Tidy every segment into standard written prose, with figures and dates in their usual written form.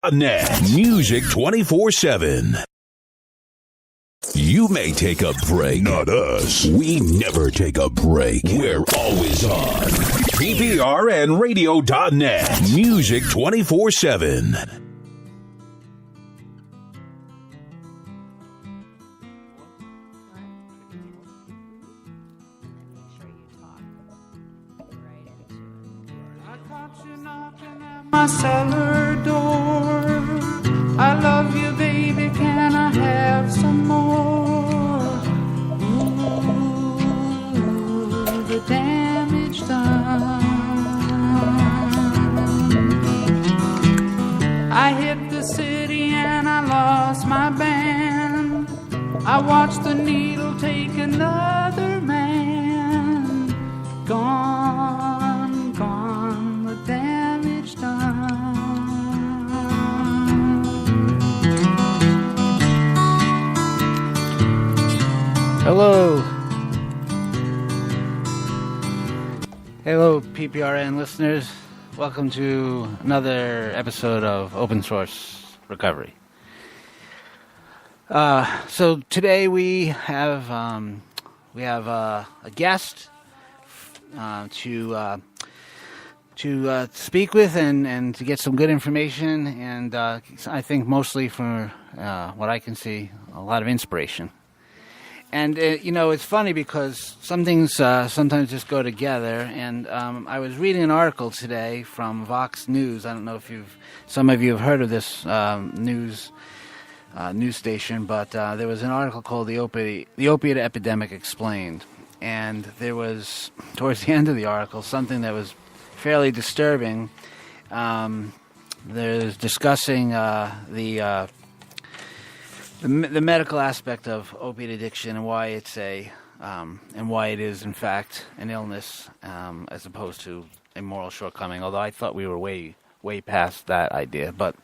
Net Music 24/7. You may take a break. Not us. We never take a break. We're always on. PPRNradio.net Music 24/7. My cellar door. I love you, baby. Can I have some more? Ooh, the damage done. I hit the city and I lost my band. I watched the needle take another man. Gone, gone, the damage done. Hello. Hello, PPRN listeners. Welcome to another episode of Open Source Recovery. So today we have a guest to speak with and to get some good information, and I think mostly for what I can see, a lot of inspiration. And, it's funny because some things sometimes just go together. And I was reading an article today from Vox News. I don't know if some of you have heard of this news station, but there was an article called The Opiate Epidemic Explained. And there was, towards the end of the article, something that was fairly disturbing. There's discussing the medical aspect of opiate addiction and why it's and why it is in fact an illness as opposed to a moral shortcoming. Although I thought we were way past that idea. But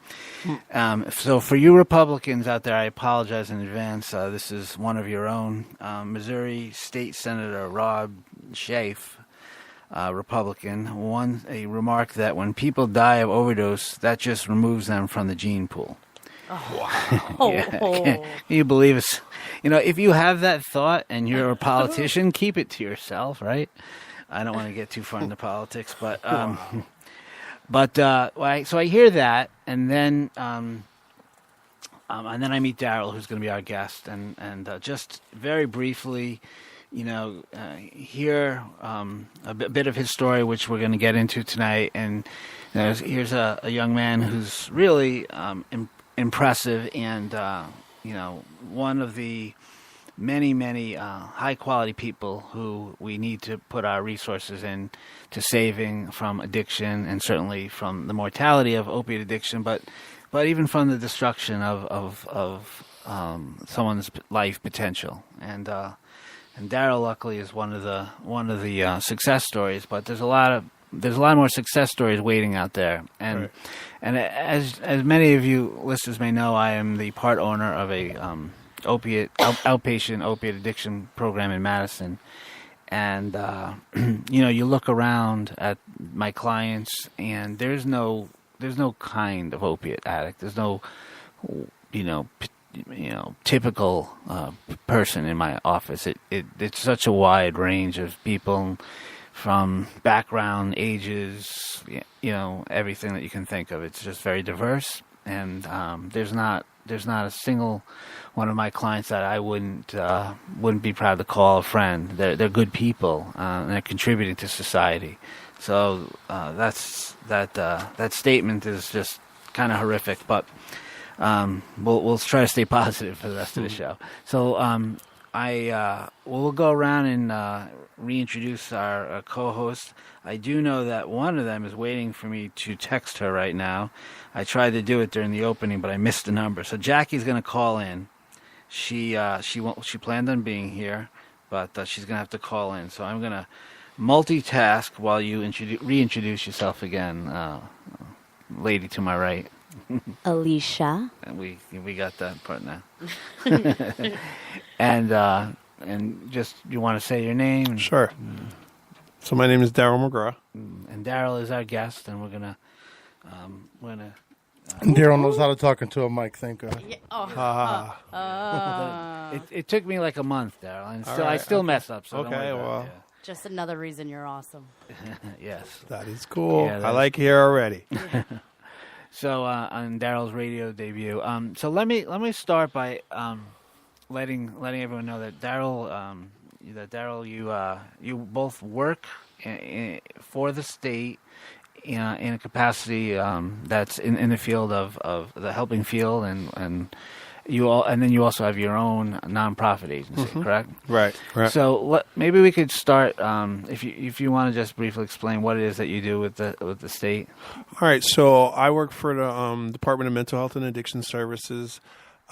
so for you Republicans out there, I apologize in advance. This is one of your own, Missouri State Senator Rob Schaaf, Republican, a remark that when people die of overdose, that just removes them from the gene pool. Oh, wow. Yeah. Can you believe it? If you have that thought and you're a politician, keep it to yourself, right? I don't want to get too far into politics, but so I hear that, and then I meet Daryl, who's going to be our guest, and just very briefly, hear a bit of his story, which we're going to get into tonight. And here's a young man who's really impressive, and one of the many high quality people who we need to put our resources in to saving from addiction, and certainly from the mortality of opiate addiction, but even from the destruction of someone's life potential. And Daryl, luckily, is one of the success stories, but there's a lot more success stories waiting out there. And right. And as many of you listeners may know, I am the part owner of a outpatient opiate addiction program in Madison. And you look around at my clients, and there's no kind of opiate addict. There's no typical person in my office. It's such a wide range of people, from background, ages, everything that you can think of. It's just very diverse, and there's not a single one of my clients that I wouldn't be proud to call a friend. They're good people, and they're contributing to society. So that statement is just kind of horrific, but we'll try to stay positive for the rest of the show. So we'll go around and reintroduce our co-host. I do know that one of them is waiting for me to text her right now. I tried to do it during the opening, but I missed the number. So Jackie's going to call in. She planned on being here, but she's going to have to call in. So I'm going to multitask while you reintroduce yourself again, lady to my right. Alicia. And we got that part now. And just, you want to say your name? Sure. So my name is Daryl McGraw. And Daryl is our guest, and we're gonna Daryl knows how to talk into a mic. Thank God. Yeah. Oh. It took me like a month, Daryl, and still, I right, still mess up. So don't Okay, worry about well. it. Just another reason you're awesome. Yeah. Yes. That is cool. Yeah, I like here already. So on Daryl's radio debut, so let me start by letting everyone know that Daryl, you both work for the state in a capacity that's in the field of the helping field, and you also have your own nonprofit agency, correct? Right. So maybe we could start if you want to just briefly explain what it is that you do with the state. All right. So I work for the Department of Mental Health and Addiction Services.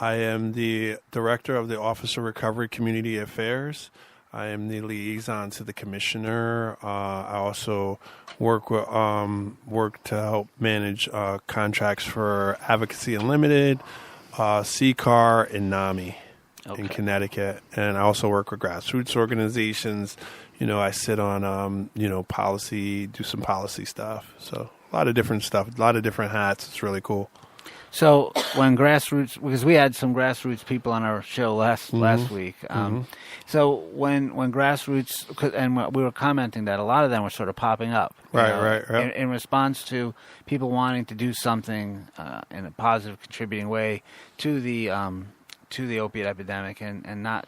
I am the director of the Office of Recovery Community Affairs. I am the liaison to the commissioner. I also work to help manage contracts for Advocacy Unlimited, CCAR, and NAMI in Connecticut. And I also work with grassroots organizations. I sit on policy, do some policy stuff. So a lot of different stuff, a lot of different hats. It's really cool. So when grassroots, because we had some grassroots people on our show last week. So when grassroots, and we were commenting that a lot of them were sort of popping up, Right. in response to people wanting to do something in a positive, contributing way to the opiate epidemic, and not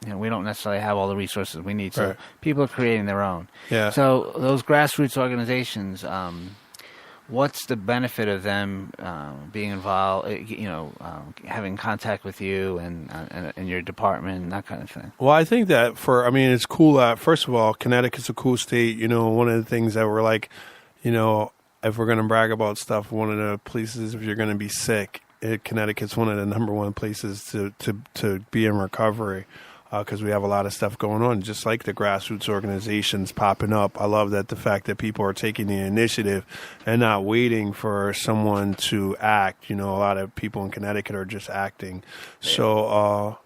we don't necessarily have all the resources we need. So people are creating their own. Yeah. So those grassroots organizations. What's the benefit of them being involved? Having contact with you and your department and that kind of thing. Well, I think that it's cool. First of all, Connecticut's a cool state. One of the things that we're like, if we're going to brag about stuff, one of the places if you're going to be sick, Connecticut's one of the number one places to be in recovery. Because we have a lot of stuff going on, just like the grassroots organizations popping up. I love that the fact that people are taking the initiative and not waiting for someone to act. A lot of people in Connecticut are just acting. So,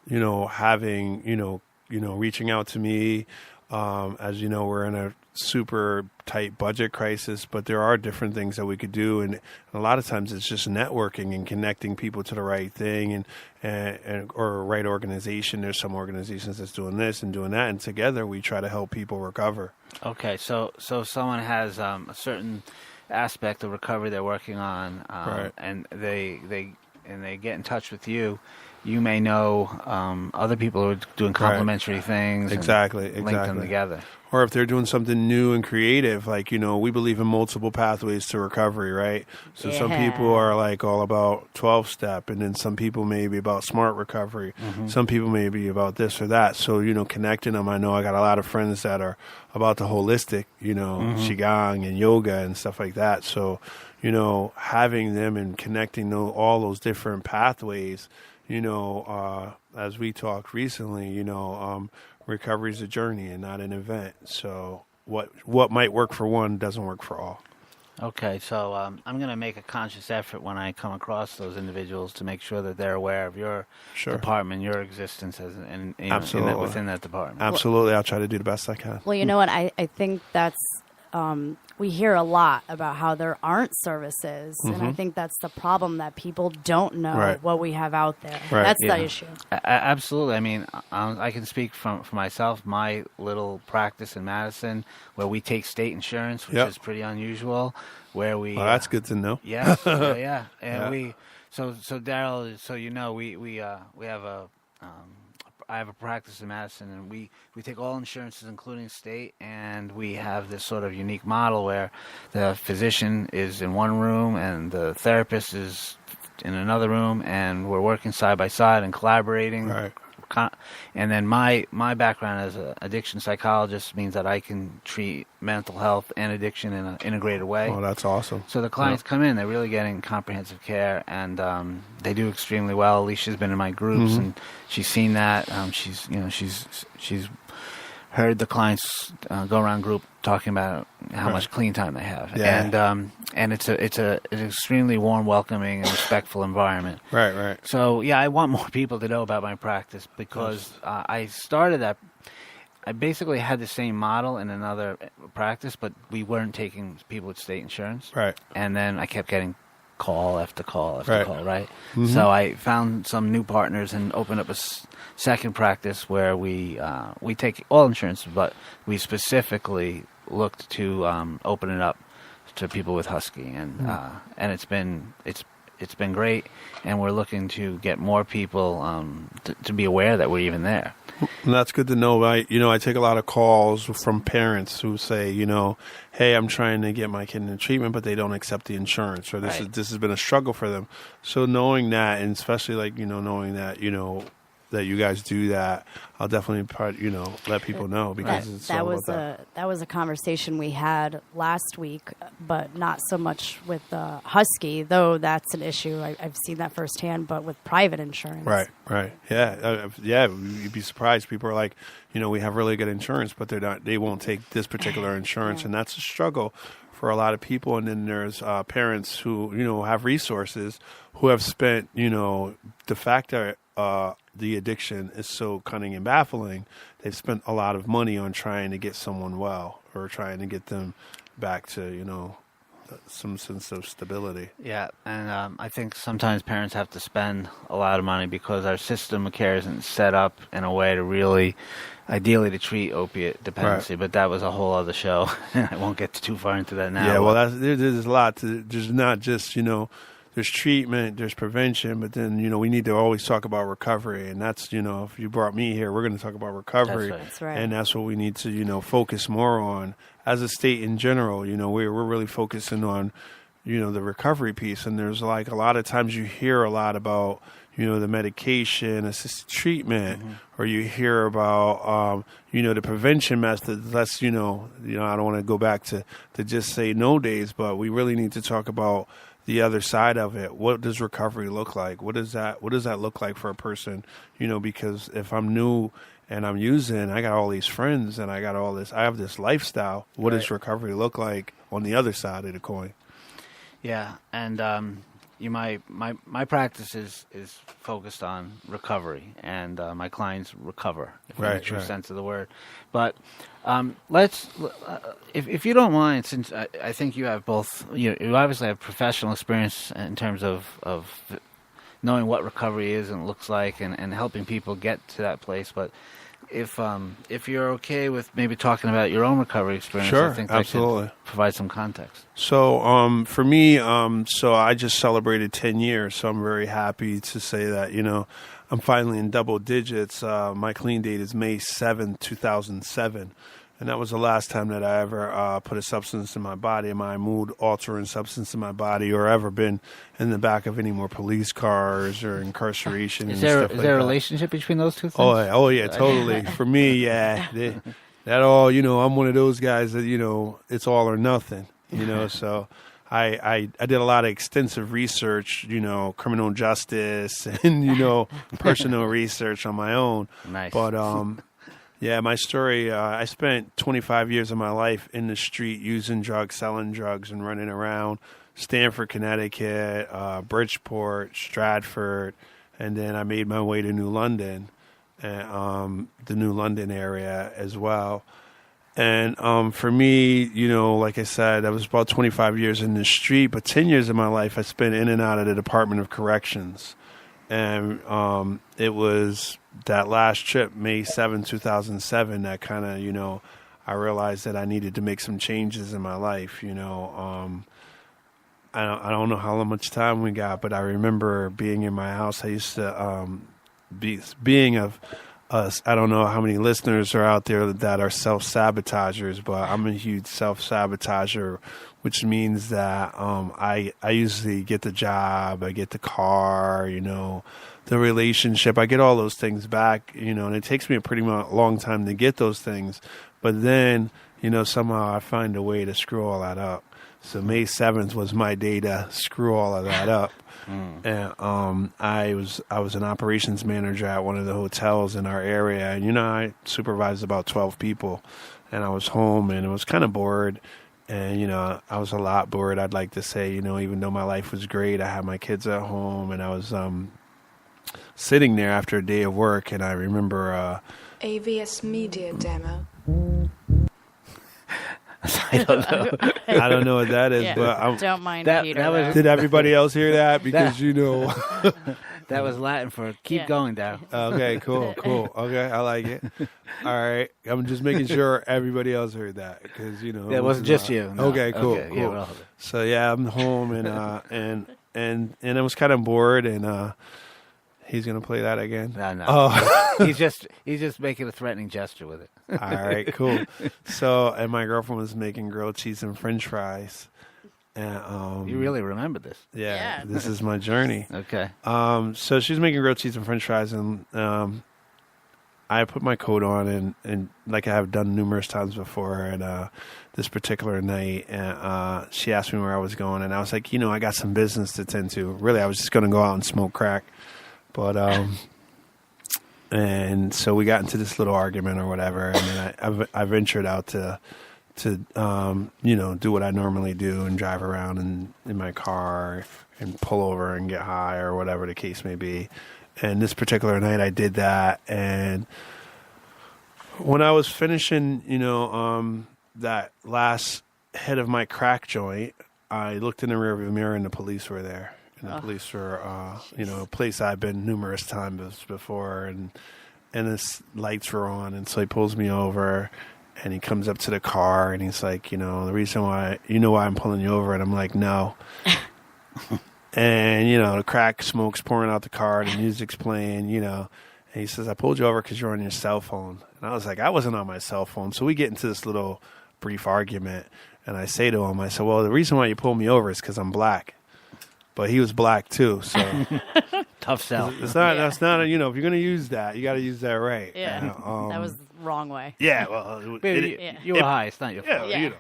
having, reaching out to me, as you know, we're in a super tight budget crisis, but there are different things that we could do, and a lot of times it's just networking and connecting people to the right thing and or right organization. There's some organizations that's doing this and doing that, and together we try to help people recover. Okay, so someone has a certain aspect of recovery they're working on, and they get in touch with you. You may know other people who are doing complementary things. Exactly. Link them together. Or if they're doing something new and creative, like, we believe in multiple pathways to recovery, right? So some people are like all about 12-step, and then some people may be about smart recovery. Some people may be about this or that. So, connecting them, I know I got a lot of friends that are about the holistic, Qigong and yoga and stuff like that. So, having them and connecting all those different pathways, as we talked recently, recovery is a journey and not an event. So what might work for one doesn't work for all. Okay, so I'm going to make a conscious effort when I come across those individuals to make sure that they're aware of your department, your existence within that department. Absolutely. I'll try to do the best I can. Well, you know what? I think that's we hear a lot about how there aren't services, and I think that's the problem, that people don't know what we have out there. That's the issue. Absolutely. I mean, I can speak for myself. My little practice in Madison, where we take state insurance, which is pretty unusual, where we... Well, that's good to know. Yes. Yeah. And we... So Daryl, so we have a... I have a practice in Madison, and we take all insurances, including state, and we have this sort of unique model where the physician is in one room and the therapist is in another room, and we're working side by side and collaborating. Right. And then my background as an addiction psychologist means that I can treat mental health and addiction in an integrated way. Oh, that's awesome. So the clients come in, they're really getting comprehensive care, and they do extremely well. Alicia's been in my groups, and she's seen that. She's heard the clients go around group talking about how much clean time they have, and it's an extremely warm, welcoming, and respectful environment. Right. So I want more people to know about my practice, because I started that. I basically had the same model in another practice, but we weren't taking people with state insurance. Right. And then I kept getting call after call after Right. call, right? So I found some new partners and opened up a second practice where we take all insurance, but we specifically looked to open it up to people with Husky, and it's been great, and we're looking to get more people to be aware that we're even there. And that's good to know. I take a lot of calls from parents who say, hey, I'm trying to get my kid into treatment, but they don't accept the insurance, or this has been a struggle for them. So knowing that, and especially knowing that, that you guys do that, I'll definitely let people know, because that was a conversation we had last week, but not so much with Husky, though that's an issue. I've seen that firsthand, but with private insurance. Right. Yeah. You'd be surprised. People are like, we have really good insurance, but they won't take this particular insurance, and that's a struggle for a lot of people. And then there's parents who, have resources, who have spent, the fact that the addiction is so cunning and baffling, they've spent a lot of money on trying to get someone well, or trying to get them back to, some sense of stability. Yeah, and I think sometimes parents have to spend a lot of money because our system of care isn't set up in a way to really, ideally, to treat opiate dependency. Right. But that was a whole other show. I won't get too far into that now. Yeah, well, there's a lot. There's not just, there's treatment, there's prevention, but then, we need to always talk about recovery. And that's, if you brought me here, we're going to talk about recovery. That's right. And that's what we need to, focus more on. As a state in general, we're really focusing on, the recovery piece. And there's like a lot of times you hear a lot about, the medication, assisted treatment, or you hear about, the prevention methods. That's, I don't want to go back to just say no days, but we really need to talk about the other side of it. What does recovery look like? What does that look like for a person? Because if I'm new and I'm using, I got all these friends and I got all this, I have this lifestyle. What does recovery look like on the other side of the coin? Yeah, and my practice is focused on recovery, and my clients recover, in the true sense of the word. But let's, if you don't mind, since I think you have both, you obviously have professional experience in terms of knowing what recovery is and looks like, and helping people get to that place. But if you're okay with maybe talking about your own recovery experience, sure, I think absolutely. that could provide some context. So for me, so I just celebrated 10 years, so I'm very happy to say that, I'm finally in double digits. My clean date is May 7th, 2007. And that was the last time that I ever put a substance in my body, my mood-altering substance in my body, or ever been in the back of any more police cars or incarceration. Is there a relationship between those two things? Oh yeah, totally. For me, yeah. That all, I'm one of those guys that, it's all or nothing, so I did a lot of extensive research, criminal justice and, personal research on my own. Nice. But, yeah, my story, I spent 25 years of my life in the street using drugs, selling drugs, and running around Stamford, Connecticut, Bridgeport, Stratford, and then I made my way to New London, the New London area as well. And for me, like I said, I was about 25 years in the street, but 10 years of my life I spent in and out of the Department of Corrections. And it was that last trip, May 7, 2007, that kind of, I realized that I needed to make some changes in my life. I don't know how much time we got, but I remember being in my house. I used to being of us. I don't know how many listeners are out there that are self-sabotagers, but I'm a huge self-sabotager, which means that I usually get the job, I get the car, the relationship. I get all those things back, and it takes me a pretty long time to get those things. But then, somehow I find a way to screw all that up. So May 7th was my day to screw all of that up. And I was an operations manager at one of the hotels in our area, and I supervised about 12 people, and I was home and I was kind of bored, and I was a lot bored. I'd like to say, even though my life was great, I had my kids at home, and I was sitting there after a day of work, and I remember AVS Media Demo. I don't know. I don't know what that is, Yeah. but Don't mind That- Peter. that was- there. did everybody else hear that? Because That was Latin for keep Yeah. going down. Okay, cool. Okay, I like it. All right, I'm just making sure everybody else heard that because Yeah, it wasn't just you. No. Okay, cool. Okay, yeah, well, So yeah, I'm home and I was kind of bored and he's gonna play that again. no. Oh, he's just making a threatening gesture with it. all right, cool. So and my girlfriend was making grilled cheese and French fries. And You really remember this? yeah, Yeah. this is my journey. Okay. So she's making grilled cheese and French fries, and I put my coat on, and like I have done numerous times before, and this particular night, and she asked me where I was going, and I was like, I got some business to tend to. Really, I was just going to go out and smoke crack, but and so we got into this little argument or whatever, and then I ventured out to do what I normally do and drive around in my car and pull over and get high or whatever the case may be. And this particular night I did that. And when I was finishing, that last hit of my crack joint, I looked in the rearview mirror and the police were there. And the police were, a place I've been numerous times before. And his lights were on. And so he pulls me over. And he comes up to the car and he's like, the reason why, why I'm pulling you over? And I'm like, no. And, the crack smoke's pouring out the car, the music's playing, and he says, I pulled you over because you're on your cell phone. And I was like, I wasn't on my cell phone. So we get into this little brief argument. And I say to him, I said, well, the reason why you pulled me over is because I'm black. But he was black too, so Tough sell. it's not. Yeah. That's not. If you're going to use that, you got to use that right. Yeah, that was the wrong way. Yeah, well, You were high. It's not your fault. Yeah.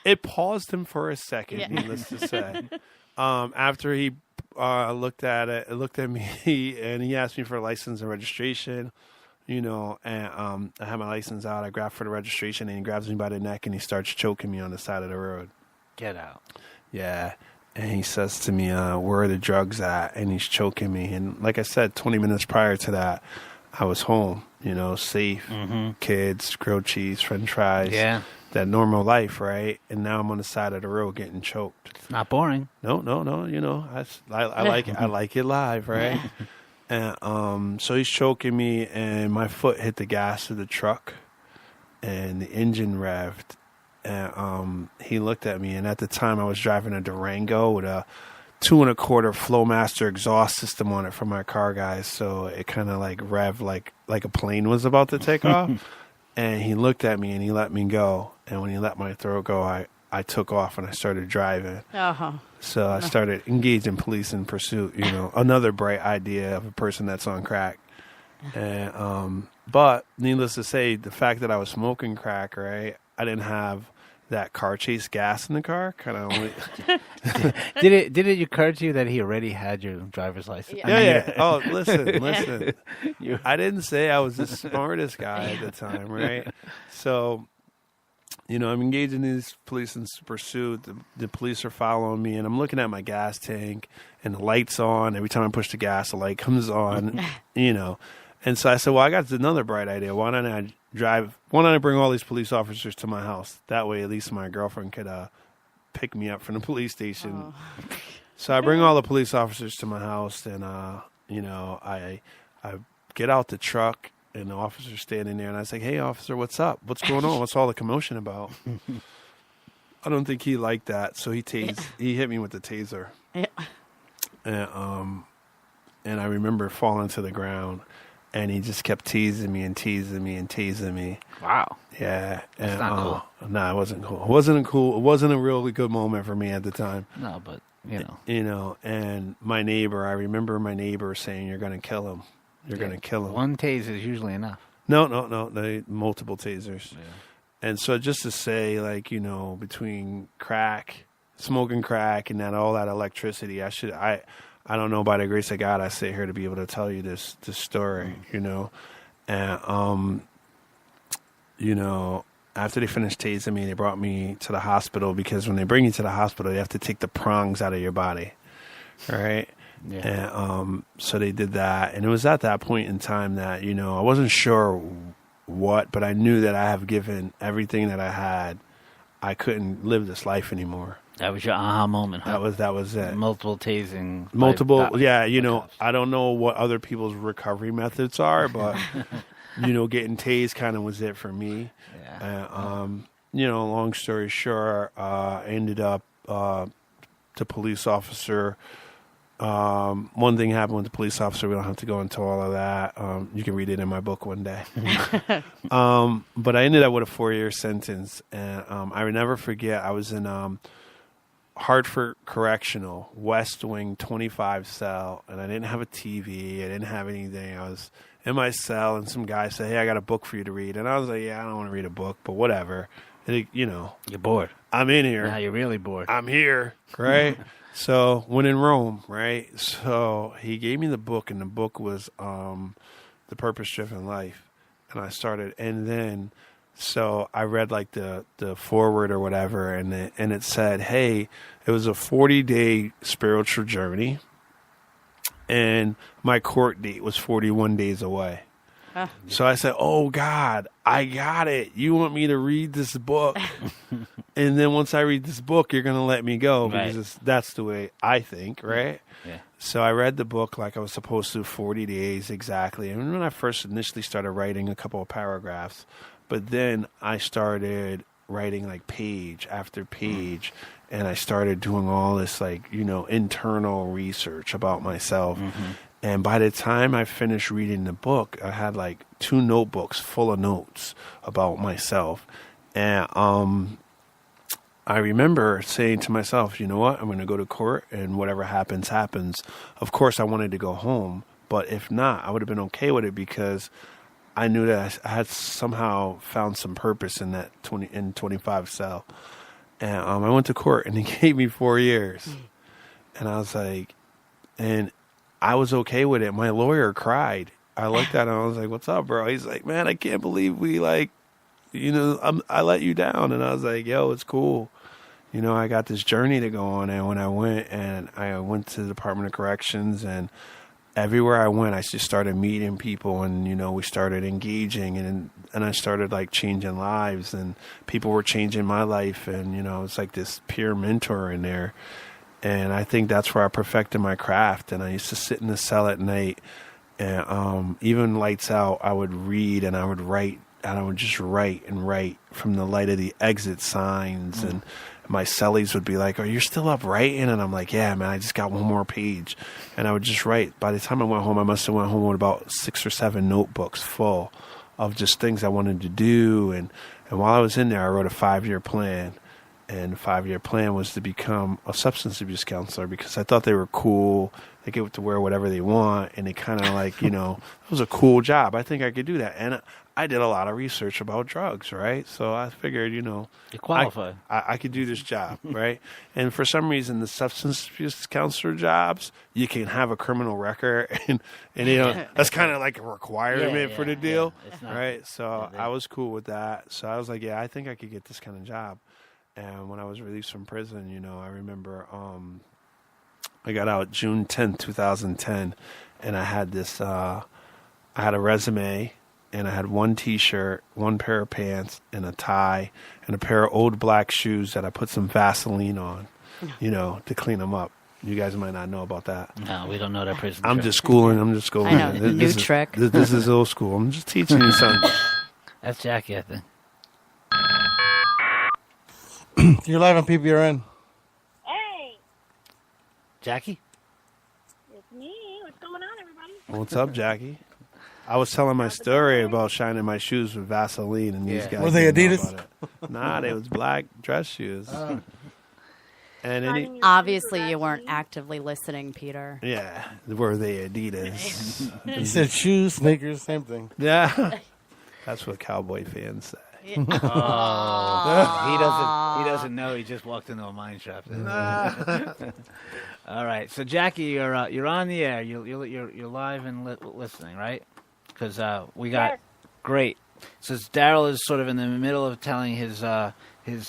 It paused him for a second. Yeah. Needless to say, after he looked at me, and he asked me for a license and registration. And I have my license out. I grab for the registration, and he grabs me by the neck and he starts choking me on the side of the road. Get out. Yeah. And he says to me, where are the drugs at? And he's choking me. And like I said, 20 minutes prior to that, I was home, safe, kids, grilled cheese, French fries. Yeah. That normal life, right? And now I'm on the side of the road getting choked. It's not boring. No. I like it. I like it live, right? And so he's choking me, and my foot hit the gas of the truck, and the engine revved. And he looked at me, and at the time I was driving a Durango with a 2 1/4 Flowmaster exhaust system on it for my car guys, so it kind of like revved like a plane was about to take off. And he looked at me and he let me go. And when he let my throat go, I took off and I started driving. Uh-huh. So I started engaging police in pursuit. Another bright idea of a person that's on crack. And but needless to say, the fact that I was smoking crack, right? I didn't have that car chase gas in the car. Kind of only. Did it occur to you that he already had your driver's license? Yeah. Oh, listen. I didn't say I was the smartest guy at the time, right? So, I'm engaging these police in pursuit. The police are following me, and I'm looking at my gas tank, and the light's on. Every time I push the gas, the light comes on, And so I said, well, I got another bright idea. Why don't I bring all these police officers to my house? That way, at least my girlfriend could pick me up from the police station. Oh. So I bring all the police officers to my house, and I get out the truck, and the officer's standing there, and I say, hey, officer, what's up? What's going on? What's all the commotion about? I don't think he liked that, so he hit me with the taser. Yeah. And I remember falling to the ground. And he just kept teasing me and teasing me and teasing me. Wow. Yeah. That's not cool. No, it wasn't cool. It wasn't cool. It wasn't a really good moment for me at the time. No, but, and my neighbor, I remember my neighbor saying, you're going to kill him. You're going to kill him. One taser is usually enough. No. Multiple tasers. Yeah. And so just to say, between smoking crack and all that electricity, I don't know, by the grace of God, I sit here to be able to tell you this story, And, after they finished tasing me, they brought me to the hospital because when they bring you to the hospital, they have to take the prongs out of your body, right? Yeah. And so they did that. And it was at that point in time that, I wasn't sure what, but I knew that I have given everything that I had I couldn't live this life anymore. That was your aha moment, huh? That was it. Multiple tasing. Yeah, I don't know what other people's recovery methods are, but, getting tased kind of was it for me. Yeah. Long story short, I ended up, the police officer, one thing happened with the police officer. We don't have to go into all of that. You can read it in my book one day. But I ended up with a 4-year sentence. And I would never forget, I was in Hartford Correctional, West Wing 25 cell, and I didn't have a TV. I didn't have anything. I was in my cell, and some guy said, "Hey, I got a book for you to read." And I was like, "Yeah, I don't want to read a book, but whatever." And You're bored. I'm in here. Now you're really bored. I'm here, right? So when in Rome, right? So he gave me the book, and the book was The Purpose-Driven Life. And I started, and then so I read like the foreword or whatever, and it said, hey, it was a 40-day spiritual journey, and my court date was 41 days away. So I said, oh, God, I got it. You want me to read this book? And then once I read this book, you're going to let me go because that's the way I think, right? Yeah. So I read the book like I was supposed to, 40 days exactly. And when I first initially started writing a couple of paragraphs, but then I started writing like page after page, and I started doing all this like, internal research about myself. Mm-hmm. And by the time I finished reading the book, I had like 2 notebooks full of notes about myself. And I remember saying to myself, you know what, I'm going to go to court, and whatever happens, happens. Of course, I wanted to go home, but if not, I would have been okay with it because I knew that I had somehow found some purpose in that 25 cell. And I went to court, and he gave me 4 years. And I was like, and I was okay with it. My lawyer cried. I looked at him. I was like, what's up, bro? He's like, man, I can't believe we I let you down. And I was like, yo, it's cool. I got this journey to go on. And when I went to the Department of Corrections, and everywhere I went, I just started meeting people, and, we started engaging, and I started like changing lives, and people were changing my life. And, it's like this peer mentor in there. And I think that's where I perfected my craft. And I used to sit in the cell at night, and even lights out, I would read and I would write, and I would just write and write from the light of the exit signs. And my cellies would be like, "Are you still up writing?" And I'm like, "Yeah, man, I just got one more page." And I would just write. By the time I went home, I must have went home with about 6 or 7 notebooks full of just things I wanted to do. And while I was in there, I wrote a 5-year plan. And the 5-year plan was to become a substance abuse counselor because I thought they were cool. They get to wear whatever they want. And they kind of like, it was a cool job. I think I could do that. And I did a lot of research about drugs, right? So I figured, you qualify. I could do this job, right? And for some reason, the substance abuse counselor jobs, you can have a criminal record. And that's kind of like a requirement for the deal, right? So I was cool with that. So I was like, yeah, I think I could get this kind of job. And when I was released from prison, I remember I got out June 10th, 2010, and I had this, I had a resume, and I had 1 T-shirt, 1 pair of pants, and a tie, and a pair of old black shoes that I put some Vaseline on, to clean them up. You guys might not know about that. No, we don't know that prison I'm trick. just schooling. I know, new trick. This is old school. I'm just teaching you something. That's Jackie, I think. You're live on PPRN. Hey, Jackie? it's me. What's going on, everybody? What's up, Jackie? I was telling my story about shining my shoes with Vaseline, and these guys were they didn't know Adidas? about it. Nah, they was black dress shoes. And Obviously, you weren't actively listening, Peter. yeah, were they Adidas? He said shoes, sneakers, same thing. Yeah, that's what Cowboy fans say. He doesn't know. He just walked into a mine shop. All right. So Jackie, you're on the air. You're live and listening, right? Because we got great. So Daryl is sort of in the middle of telling his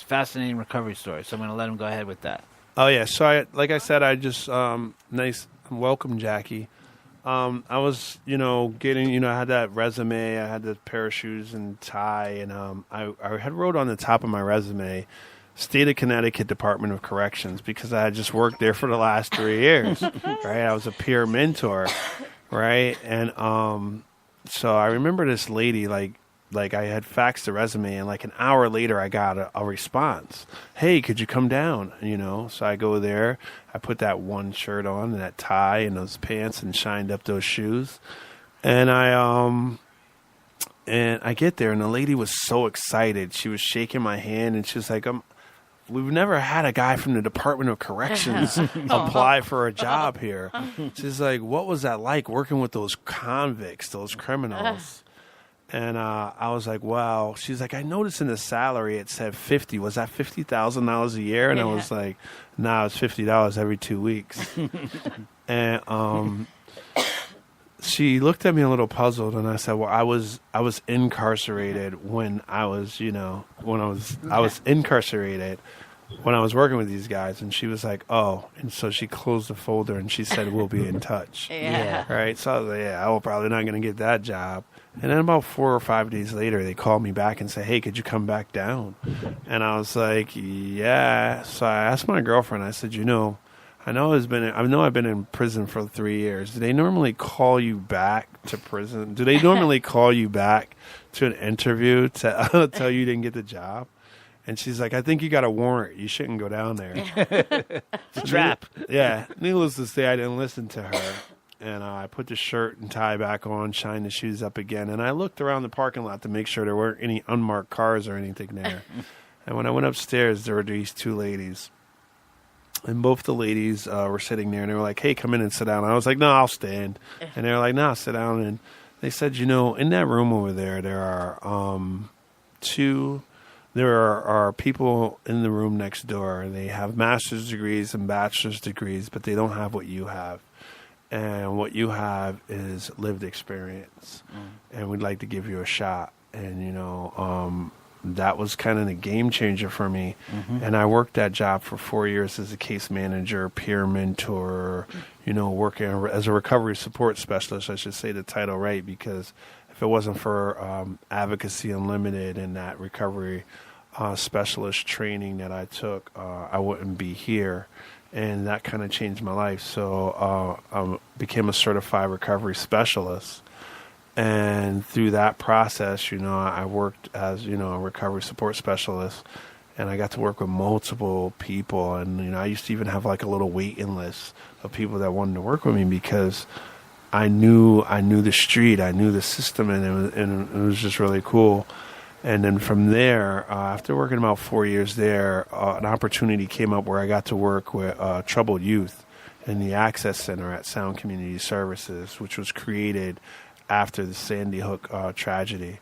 fascinating recovery story. So I'm going to let him go ahead with that. Oh yeah. So like I said, I just welcome Jackie. I was, getting, I had that resume, I had the pair of shoes and tie, and I had wrote on the top of my resume State of Connecticut Department of Corrections, because I had just worked there for the last 3 years, right? I was a peer mentor, right? And so I remember this lady, like I had faxed the resume, and like an hour later I got a response. Hey, could you come down? So I go there. I put that one shirt on and that tie and those pants and shined up those shoes. And I get there, and the lady was so excited. She was shaking my hand, and she was like, we've never had a guy from the Department of Corrections apply for a job here. She's like, what was that like working with those convicts, those criminals? And I was like, wow. She's like, I noticed in the salary it said 50. Was that $50,000 a year? And I was like, nah, it's $50 every 2 weeks. And she looked at me a little puzzled, and I said, well, I was incarcerated when I was incarcerated when I was working with these guys. And she was like, oh. And so she closed the folder, and she said, we'll be in touch. Yeah. Right? So I was like, yeah, I'm probably not going to get that job. And then about 4 or 5 days later, they called me back and said, hey, could you come back down? And I was like, yeah. So I asked my girlfriend, I said, I know I've been in prison for 3 years. Do they normally call you back to prison? Do they normally call you back to an interview to tell you didn't get the job? And she's like, I think you got a warrant. You shouldn't go down there. It's a trap. Yeah. Needless to say, I didn't listen to her. And I put the shirt and tie back on, shined the shoes up again. And I looked around the parking lot to make sure there weren't any unmarked cars or anything there. And when I went upstairs, there were these two ladies. And both the ladies were sitting there, and they were like, hey, come in and sit down. And I was like, no, I'll stand. And they were like, no, sit down. And they said, in that room over there, there are people in the room next door. They have master's degrees and bachelor's degrees, but they don't have what you have. And what you have is lived experience. And we'd like to give you a shot. And, that was kind of the game changer for me. And I worked that job for 4 years as a case manager, peer mentor, working as a recovery support specialist. I should say the title right, because if it wasn't for Advocacy Unlimited and that recovery specialist training that I took, I wouldn't be here. And that kind of changed my life. So I became a certified recovery specialist. And through that process, I worked as, a recovery support specialist. And I got to work with multiple people. And, I used to even have like a little waiting list of people that wanted to work with me, because I knew the street, I knew the system, and it was just really cool. And then from there, after working about 4 years there, an opportunity came up where I got to work with troubled youth in the Access Center at Sound Community Services, which was created after the Sandy Hook tragedy.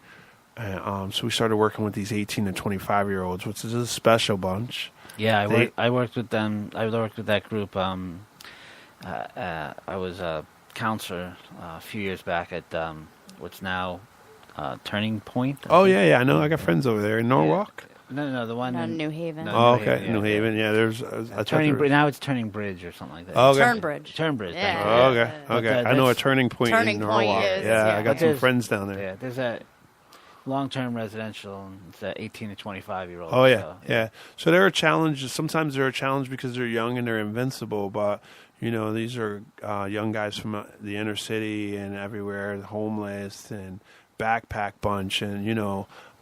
And, so we started working with these 18 to 25-year-olds, which is a special bunch. Yeah, I worked with them. I worked with that group. I was a counselor a few years back at what's now Turning Point. I know. I got friends over there in Norwalk. No, the one in New Haven. No, okay, New Haven. Yeah, there's now it's Turning Bridge or something like that. Okay. Turnbridge. Turnbridge. Yeah. Okay. I know a Turning Point in Norwalk. I got some friends down there. Yeah, there's a long-term residential. It's 18 to 25-year-olds. Oh yeah. So there are challenges. Sometimes they're a challenge because they're young and they're invincible, but. These are young guys from the inner city and everywhere, homeless and backpack bunch, and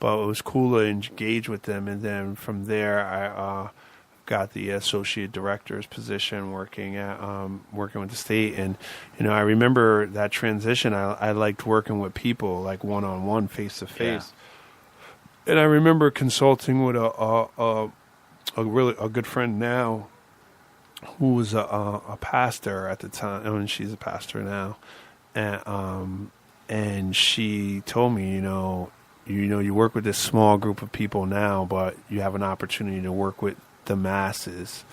but it was cool to engage with them. And then from there, I got the associate director's position working with the state. And I remember that transition. I liked working with people, like one-on-one, face-to-face. And I remember consulting with a good friend now, who was a pastor at the time. I mean, she's a pastor now, and she told me, you work with this small group of people now, but you have an opportunity to work with the masses.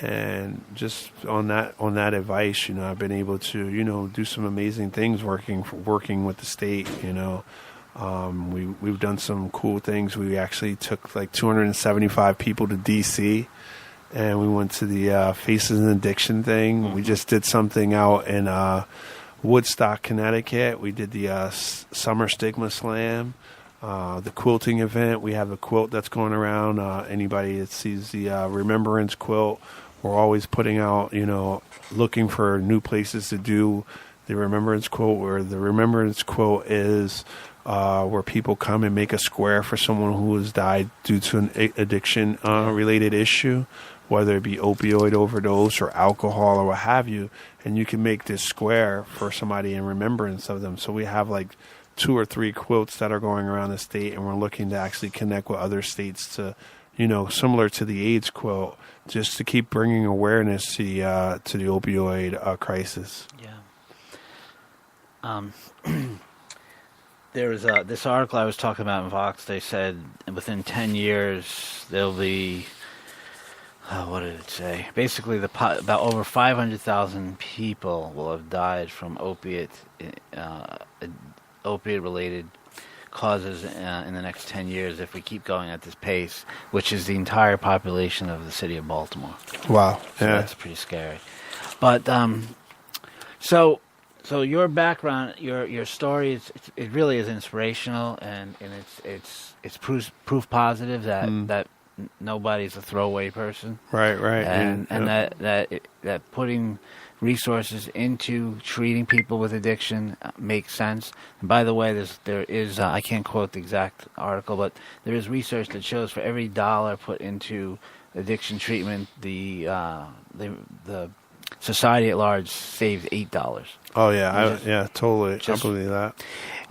And just on that advice, I've been able to, do some amazing things working with the state. We've done some cool things. We actually took like 275 people to D.C. and we went to the Faces in Addiction thing. We just did something out in Woodstock, Connecticut. We did the Summer Stigma Slam. the quilting event. We have a quilt that's going around. Anybody that sees the Remembrance quilt, we're always putting out, looking for new places to do the Remembrance quilt, where the Remembrance quilt is where people come and make a square for someone who has died due to an addiction related issue, whether it be opioid overdose or alcohol or what have you, and you can make this square for somebody in remembrance of them. So we have like 2 or 3 quilts that are going around the state, and we're looking to actually connect with other states to, similar to the AIDS quilt, just to keep bringing awareness to the opioid crisis. Yeah. There was this article I was talking about in Vox. They said within 10 years there'll be, what did it say? Basically, about over 500,000 people will have died from opiate-related causes in the next 10 years if we keep going at this pace, which is the entire population of the city of Baltimore. Wow. So that's pretty scary. But so your background, your story, it really is inspirational, and it's proof positive that nobody's a throwaway person. Right. And that putting resources into treating people with addiction makes sense. And by the way, there is I can't quote the exact article, but there is research that shows for every $1 put into addiction treatment, the society at large saves $8. Oh yeah, totally. I believe that.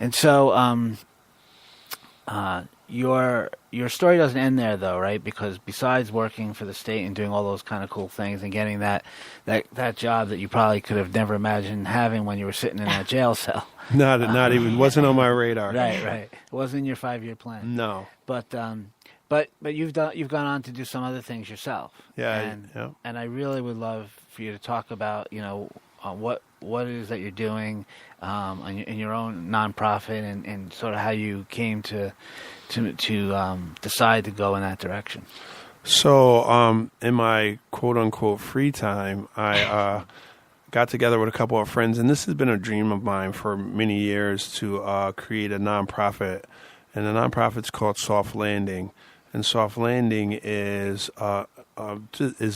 And so, your story doesn't end there, though, right? Because besides working for the state and doing all those kind of cool things and getting that job that you probably could have never imagined having when you were sitting in that jail cell, not even wasn't on my radar. Right. It wasn't in your 5-year plan. No. But you've gone on to do some other things yourself. Yeah. And I really would love for you to talk about what it is that you're doing in your own nonprofit and sort of how you came to decide to go in that direction. So in my quote unquote free time, I got together with a couple of friends, and this has been a dream of mine for many years to create a nonprofit, and the nonprofit's called Soft Landing. And Soft Landing is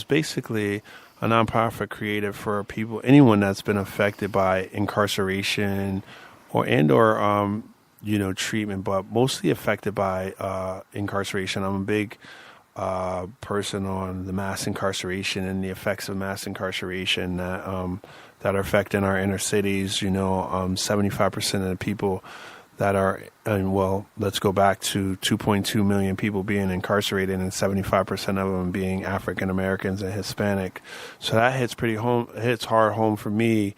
basically a nonprofit created for anyone that's been affected by incarceration or treatment, but mostly affected by incarceration. I'm a big person on the mass incarceration and the effects of mass incarceration that are affecting our inner cities. 75% of the people that are, let's go back to 2.2 million people being incarcerated, and 75% of them being African Americans and Hispanic. So that hits hard home for me,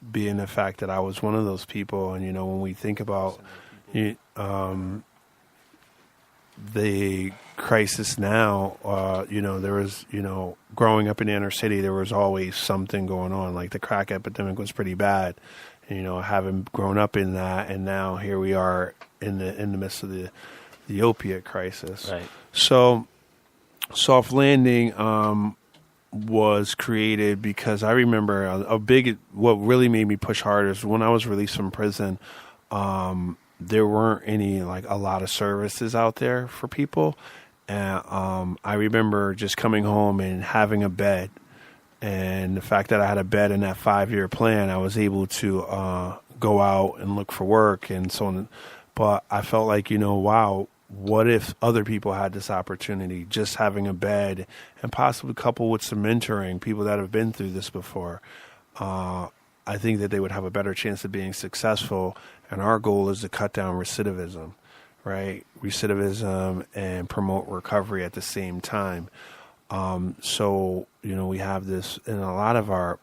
being the fact that I was one of those people. And when we think about the crisis now, there was, growing up in the inner city, there was always something going on. Like the crack epidemic was pretty bad. Having grown up in that, and now here we are in the midst of the opiate crisis. Right. So, Soft Landing was created because I remember what really made me push harder is when I was released from prison. There weren't a lot of services out there for people, and I remember just coming home and having a bed. And the fact that I had a bed in that 5-year plan, I was able to go out and look for work and so on. But I felt like, wow, what if other people had this opportunity, just having a bed and possibly coupled with some mentoring, people that have been through this before. I think that they would have a better chance of being successful. And our goal is to cut down recidivism, right? Recidivism and promote recovery at the same time. So, we have this, and a lot of our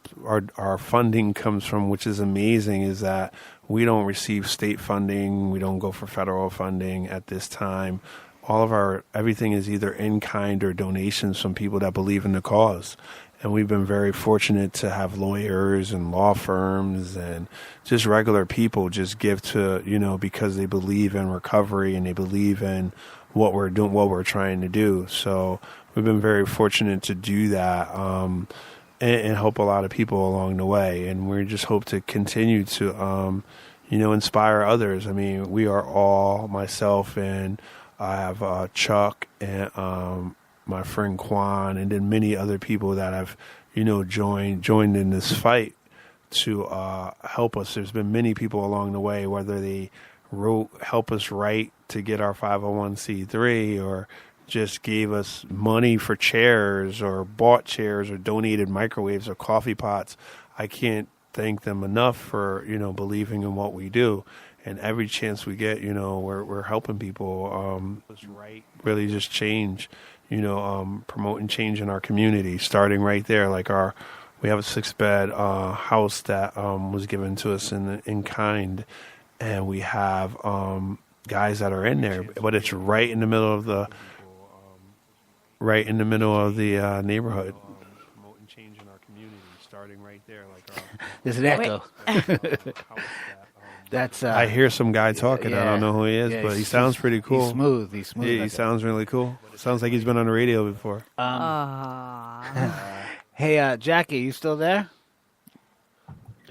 funding comes from, which is amazing, is that we don't receive state funding. We don't go for federal funding at this time. All of everything is either in kind or donations from people that believe in the cause. And we've been very fortunate to have lawyers and law firms and just regular people just give to, because they believe in recovery and they believe in what we're doing, what we're trying to do. So we've been very fortunate to do that and help a lot of people along the way. And we just hope to continue to, inspire others. I mean, we are all, myself and I have Chuck and my friend Quan, and then many other people that have, joined in this fight to help us. There's been many people along the way, whether they help us write to get our 501c3, or just gave us money for chairs, or bought chairs, or donated microwaves or coffee pots. I can't thank them enough for, believing in what we do. And every chance we get, we're helping people really just change, promoting change in our community, starting right there. Like we have a 6-bed house that was given to us in kind, and we have guys that are in there, but it's right in the middle of the neighborhood. Promoting change in our community, starting right there. Like there's an echo. That's I hear some guy talking. Yeah, I don't know who he is, but he sounds pretty cool. He's smooth. Yeah, he sounds really cool. Sounds like he's been on the radio before. Hey, Jackie, you still there?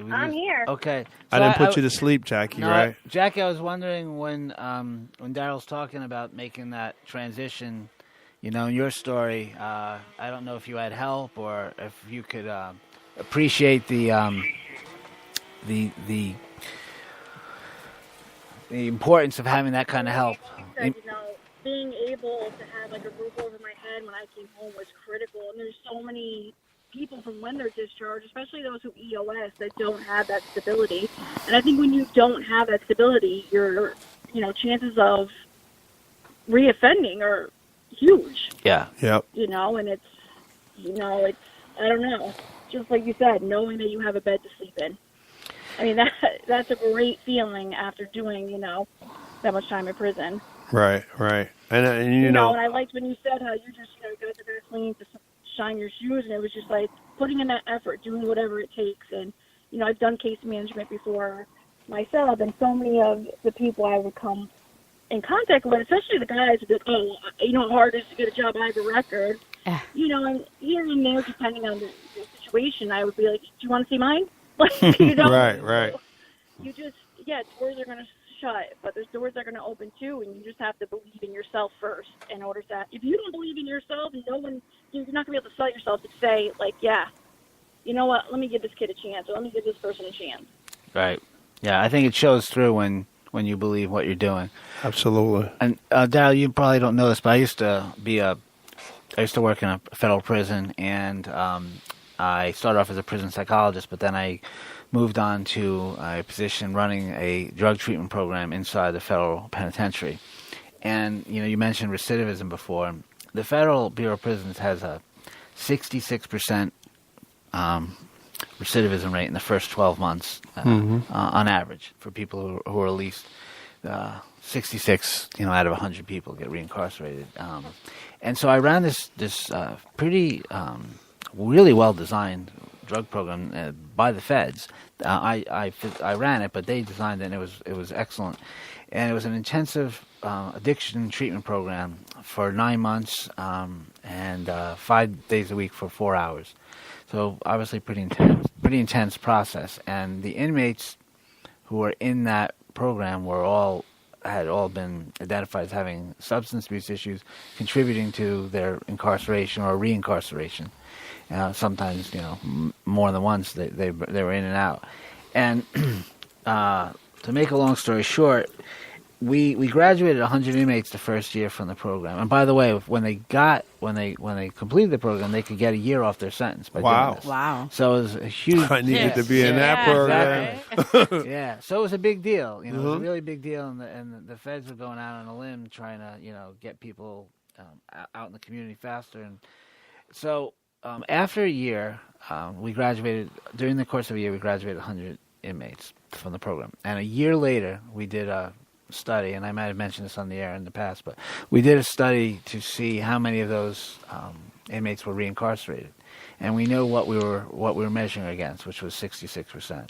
I'm here. Okay. I didn't put you to sleep, Jackie, no, right? Jackie, I was wondering when Daryl's talking about making that transition, in your story, I don't know if you had help or if you could appreciate the importance of having that kind of help. Said, being able to have like a roof over my head when I came home was critical. And there's so many people from when they're discharged, especially those who EOS, that don't have that stability. And I think when you don't have that stability, your chances of reoffending are huge. Yeah. Yep. And it's I don't know. Just like you said, knowing that you have a bed to sleep in. I mean, that's a great feeling after doing, that much time in prison. Right. And you know, and I liked when you said how you just, got the Vaseline to shine your shoes, and it was just like putting in that effort, doing whatever it takes. And, I've done case management before myself, and so many of the people I would come in contact with, especially the guys that, how hard it is to get a job, I have a record. And here and there, depending on the situation, I would be like, do you want to see mine? Right. You just, doors are going to shut, but there's doors that are going to open too, and you just have to believe in yourself first in order to, if you don't believe in yourself, you're not going to be able to sell yourself to say, like, you know what, let me give this kid a chance, or let me give this person a chance. Right. Yeah, I think it shows through when you believe what you're doing. Absolutely. And Daryl, you probably don't know this, but I used to work in a federal prison, and I started off as a prison psychologist, but then I moved on to a position running a drug treatment program inside the federal penitentiary. And, you mentioned recidivism before. The Federal Bureau of Prisons has a 66% recidivism rate in the first 12 months on average for people who are released. 66, out of 100 people get reincarcerated. And so I ran this pretty really well-designed drug program by the feds. I ran it, but they designed it, and it was excellent. And it was an intensive addiction treatment program for 9 months and 5 days a week for 4 hours. So obviously pretty intense process. And the inmates who were in that program had all been identified as having substance abuse issues, contributing to their incarceration or reincarceration. Sometimes, more than once they were in and out. And to make a long story short, we graduated 100 inmates the first year from the program. And by the way, when they completed the program, they could get a year off their sentence by doing this. Wow. So it was a huge. I needed to be in that program. Exactly. Yeah. So it was a big deal. It was a really big deal, and the feds were going out on a limb trying to get people out in the community faster. And so after a year, we graduated. During the course of a year, we graduated 100 inmates from the program. And a year later, we did a study, and I might have mentioned this on the air in the past, but we did a study to see how many of those inmates were reincarcerated, and we know what we were measuring against, which was 66%.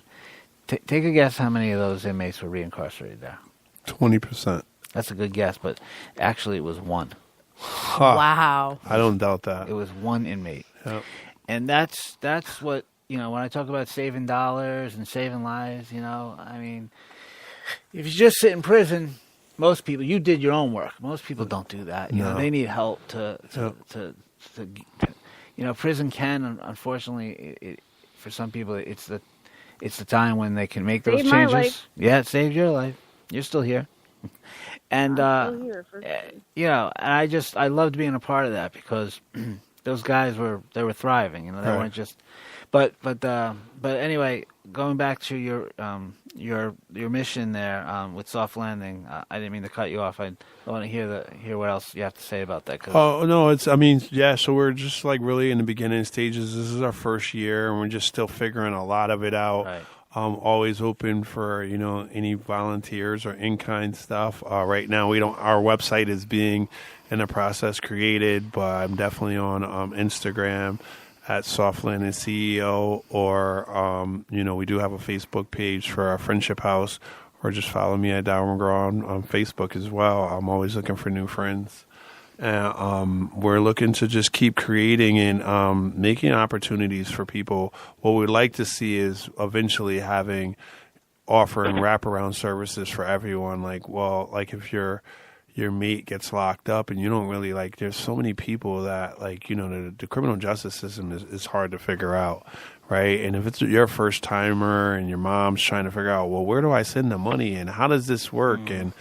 Take a guess how many of those inmates were reincarcerated there. 20%. That's a good guess, but actually it was one. Huh. Wow. I don't doubt that. It was one inmate. Yep. And that's what, when I talk about saving dollars and saving lives, I mean, if you just sit in prison, most people, you did your own work. Most people don't do that. You know, they need help to prison can, unfortunately, for some people, it's the time when they can make those Saved changes. my life. Yeah, it saved your life. You're still here. And, I'm still here, I loved being a part of that because those guys were thriving. You know, they Right. weren't just, but anyway, going back to your mission there with Soft Landing, I didn't mean to cut you off. I want to hear what else you have to say about that. Oh no, so we're just like really in the beginning stages. This is our first year, and we're just still figuring a lot of it out. Right. Always open for any volunteers or in-kind stuff. Right now, our website is being in the process created, but I'm definitely on Instagram at Soft Landing CEO, or we do have a Facebook page for our Friendship House, or just follow me at Darryl McGraw on Facebook as well. I'm always looking for new friends. We're looking to just keep creating and making opportunities for people. What we'd like to see is eventually offering wraparound services for everyone. Like if your mate gets locked up and you don't really there's so many people that the criminal justice system is hard to figure out, right? And if it's your first timer and your mom's trying to figure out, well, where do I send the money and how does this work? And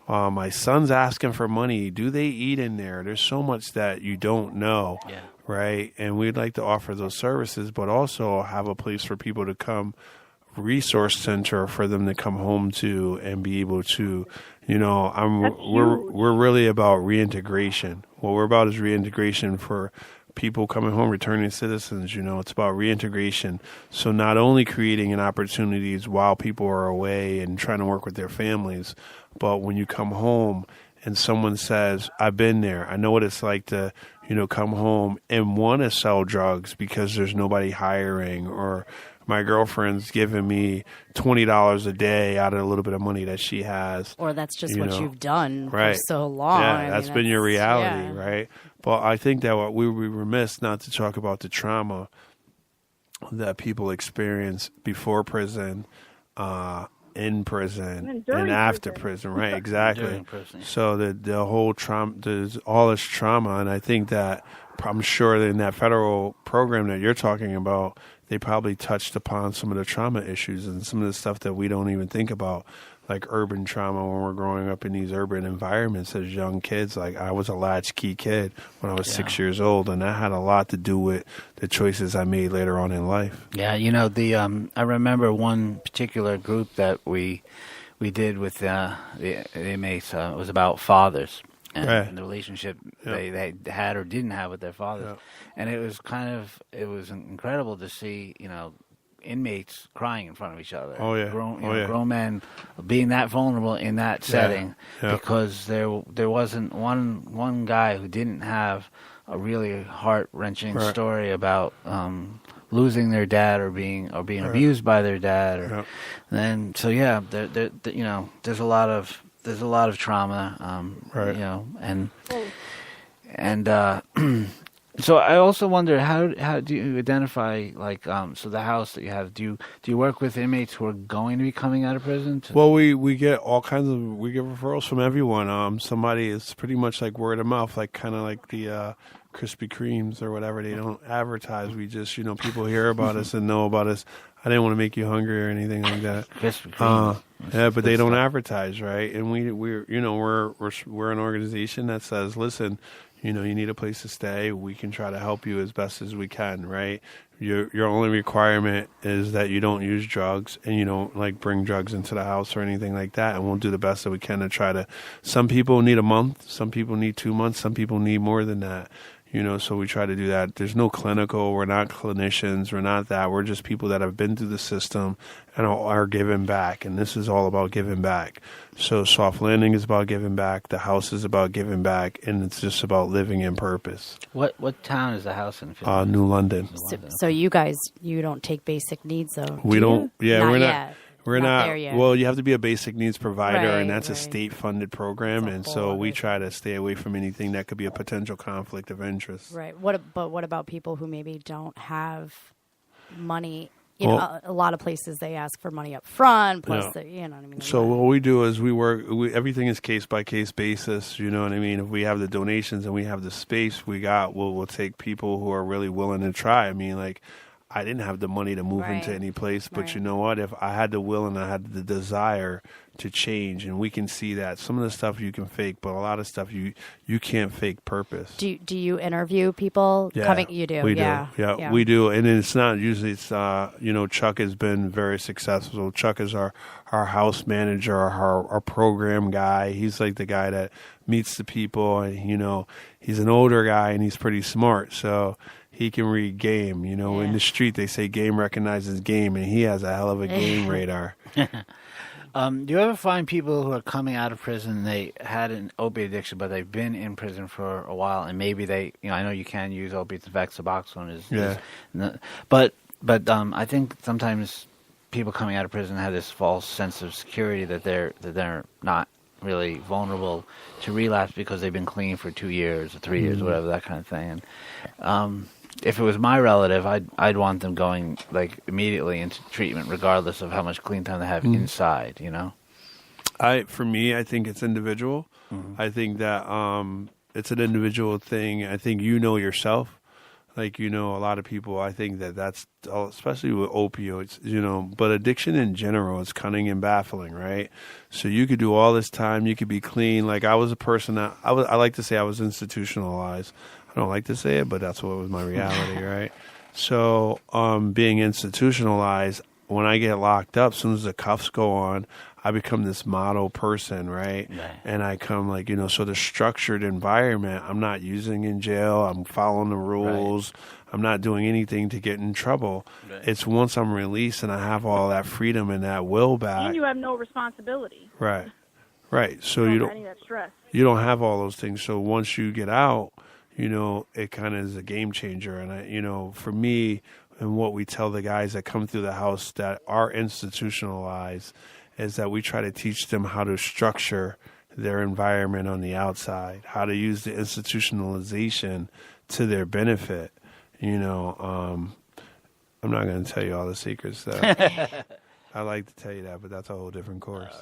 my son's asking for money. Do they eat in there? There's so much that you don't know, right? And we'd like to offer those services, but also have a place for people to come, resource center for them to come home to and be able to, we're really about reintegration. What we're about is reintegration for people coming home, returning citizens. It's about reintegration. So not only creating an opportunities while people are away and trying to work with their families, but when you come home and someone says, I've been there, I know what it's like to, come home and want to sell drugs because there's nobody hiring, or my girlfriend's giving me $20 a day out of a little bit of money that she has. Or that's just what you've done right. for so long. Yeah, that's been your reality, right? But I think that what we would be remiss not to talk about the trauma that people experience before prison, in prison, and after prison, right? Exactly. So the whole trauma, there's all this trauma, and I think that I'm sure that in that federal program that you're talking about, they probably touched upon some of the trauma issues and some of the stuff that we don't even think about, like urban trauma when we're growing up in these urban environments as young kids. Like I was a latchkey kid when I was 6 years old, and that had a lot to do with the choices I made later on in life. Yeah, I remember one particular group that we did with the inmates. It was about fathers. And the relationship they had or didn't have with their fathers. And it was incredible to see, inmates crying in front of each other. Grown men being that vulnerable in that setting because there wasn't one guy who didn't have a really heart-wrenching story about losing their dad or being abused by their dad. There's a lot of trauma, so I also wonder how do you identify so the house that you have, do you work with inmates who are going to be coming out of prison? Well, we get all kinds of referrals from everyone. Somebody is pretty much like word of mouth, like kind of like the Krispy Kremes or whatever. They don't advertise. We just people hear about us and know about us. I didn't want to make you hungry or anything like that. Krispy Kreme. But they don't advertise, right? And we're an organization that says, listen, you need a place to stay. We can try to help you as best as we can, right? Your only requirement is that you don't use drugs and you don't bring drugs into the house or anything like that. And we'll do the best that we can to try to. Some people need a month, some people need 2 months, some people need more than that. So we try to do that. There's no clinical. We're not clinicians. We're not that. We're just people that have been through the system and are giving back. And this is all about giving back. So Soft Landing is about giving back. The house is about giving back. And it's just about living in purpose. What town is the house in? New London. So you guys, you don't take basic needs, though? We don't. Yeah, not we're not. Yet. We're not there yet. Well, you have to be a basic needs provider, Right, and that's a right. state-funded program, and so we try to stay away from anything that could be a potential conflict of interest. Right. But what about people who maybe don't have money you know, a lot of places they ask for money up front, plus you know what I mean. So what we do is everything is case by case basis. You know what I mean. If we have the donations and we have the space, we'll take people who are really willing to try. I mean, like, I didn't have the money to move into any place, but you know what? If I had the will and I had the desire to change, and we can see that some of the stuff you can fake, but a lot of stuff you can't fake purpose. Do you interview people coming? You do. We do. Yeah, we do. And it's not usually. It's you know, Chuck has been very successful. Chuck is our house manager, our program guy. He's like the guy that meets the people, and you know, he's an older guy and he's pretty smart. So he can read game. You know, in the street they say game recognizes game, and he has a hell of a game radar. Do you ever find people who are coming out of prison, they had an opiate addiction, but they've been in prison for a while, and maybe they, you know, I know you can use opiates. In fact, Suboxone but I think sometimes people coming out of prison have this false sense of security that they're not really vulnerable to relapse because they've been clean for 2 years or 3 years, whatever, that kind of thing. And if it was my relative, I'd want them going like immediately into treatment, regardless of how much clean time they have inside. You know, for me, I think it's individual. I think that it's an individual thing. I think you know yourself. Like, you know, a lot of people, I think that's, especially with opioids, you know, but addiction in general is cunning and baffling, right? So you could do all this time, you could be clean. Like, I was a person that, I like to say I was institutionalized. I don't like to say it, but that's what was my reality, right? So being institutionalized, when I get locked up, as soon as the cuffs go on, I become this model person, right? And I come like, you know, so the structured environment, I'm not using in jail. I'm following the rules. I'm not doing anything to get in trouble. It's once I'm released and I have all that freedom and that will back. And you have no responsibility. Right. So you don't have any of that stress. You don't have all those things. So once you get out, you know, it kind of is a game changer. And you know, for me, and what we tell the guys that come through the house that are institutionalized is that we try to teach them how to structure their environment on the outside, how to use the institutionalization to their benefit. You know, I'm not going to tell you all the secrets, though. I like to tell you that, but that's a whole different course.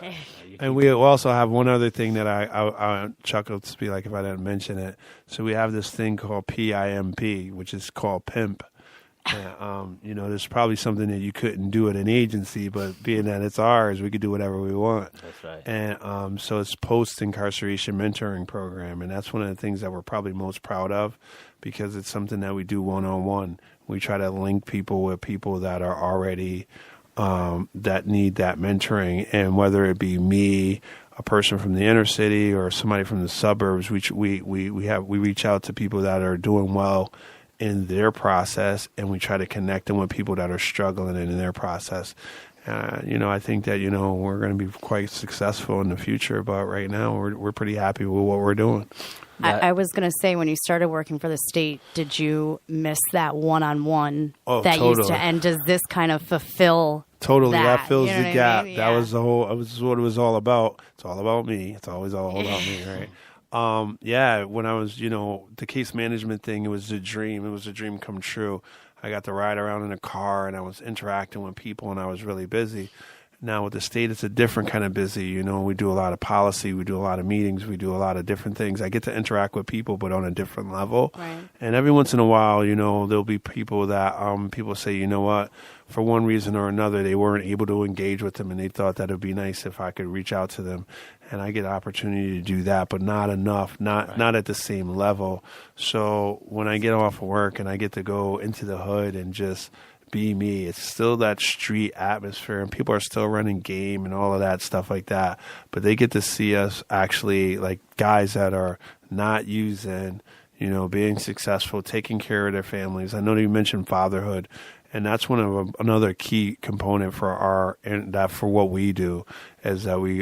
And we also have one other thing that I chuckled to be like if I didn't mention it. So we have this thing called PIMP, which is called PIMP. And, you know, there's probably something that you couldn't do at an agency, but being that it's ours, we could do whatever we want. That's right. And so it's post-incarceration mentoring program, and that's one of the things that we're probably most proud of because it's something that we do one-on-one. We try to link people with people that are already that need that mentoring, and whether it be me, a person from the inner city, or somebody from the suburbs, we reach out to people that are doing well in their process, and we try to connect them with people that are struggling in their process. You know, I think that, you know, we're going to be quite successful in the future, but right now we're pretty happy with what we're doing. I was going to say, when you started working for the state, did you miss that one-on-one that totally. used to, and does this kind of fulfill Totally, that fills you know the gap. I mean? That was the whole. That was what it was all about. It's all about me. It's always all about me, right? Yeah. When I was, you know, the case management thing, it was a dream. It was a dream come true. I got to ride around in a car, and I was interacting with people, and I was really busy. Now with the state, it's a different kind of busy. You know, we do a lot of policy, we do a lot of meetings, we do a lot of different things. I get to interact with people, but on a different level. Right. And every once in a while, you know, there'll be people that people say, you know what, for one reason or another, they weren't able to engage with them, and they thought that it'd be nice if I could reach out to them. And I get an opportunity to do that, but not enough, not at the same level. So when I get off of work and I get to go into the hood and just be me, it's still that street atmosphere, and people are still running game and all of that stuff like that. But they get to see us actually like guys that are not using, you know, being successful, taking care of their families. I know you mentioned fatherhood, and that's one of another key component for for what we do is that we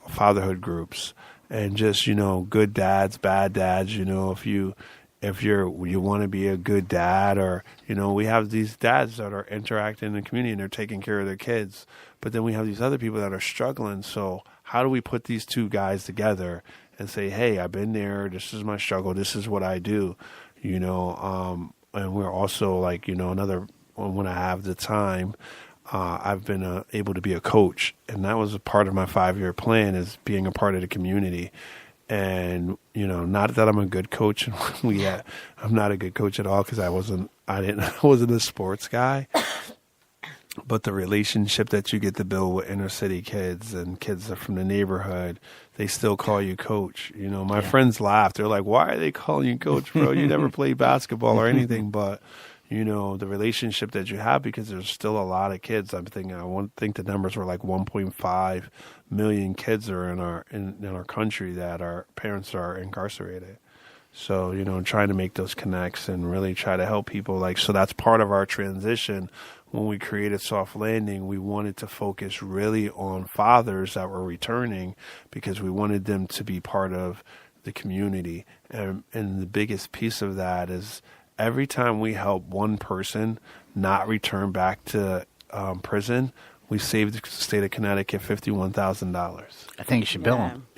fatherhood groups, and just, you know, good dads, bad dads. You know, if you want to be a good dad, or, you know, we have these dads that are interacting in the community and they're taking care of their kids, but then we have these other people that are struggling. So how do we put these two guys together and say, hey, I've been there, this is my struggle, this is what I do, you know, and we're also like, you know, another when I have the time, I've been able to be a coach, and that was a part of my 5-year plan, is being a part of the community. And not that I'm a good coach. I'm not a good coach at all, because I wasn't a sports guy. But the relationship that you get to build with inner city kids and kids that are from the neighborhood, they still call you coach. My friends laugh. They're like, "Why are they calling you coach, bro? You never played basketball or anything." But the relationship that you have, because there's still a lot of kids. I think the numbers were like 1.5 million kids are in our country that our parents are incarcerated. So, trying to make those connects and really try to help people. So that's part of our transition. When we created Soft Landing, we wanted to focus really on fathers that were returning, because we wanted them to be part of the community. And the biggest piece of that is every time we help one person not return back to prison, we saved the state of Connecticut $51,000. I think you should bill him.